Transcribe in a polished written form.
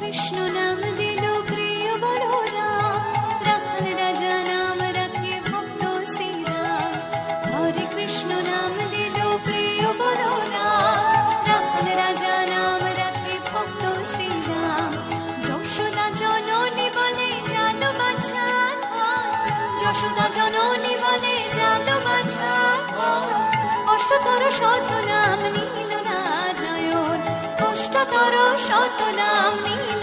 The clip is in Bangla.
কৃষ্ণ নাম দিল প্রিয় বলরাম, রাখাল রাজা নাম রাখে ভক্ত শ্রীরাম। হরে কৃষ্ণ নাম দিল প্রিয় বলরাম, রাখাল রাজা নাম রাখে ভক্ত শ্রীরাম। যশোদা জননী বলে জাদু বাছা ধর, যশোদা জননী বলে জাদু বাছা ধর। অষ্টতর শত নাম নীল নারায়ণ, অষ্টতর শত নাম নীল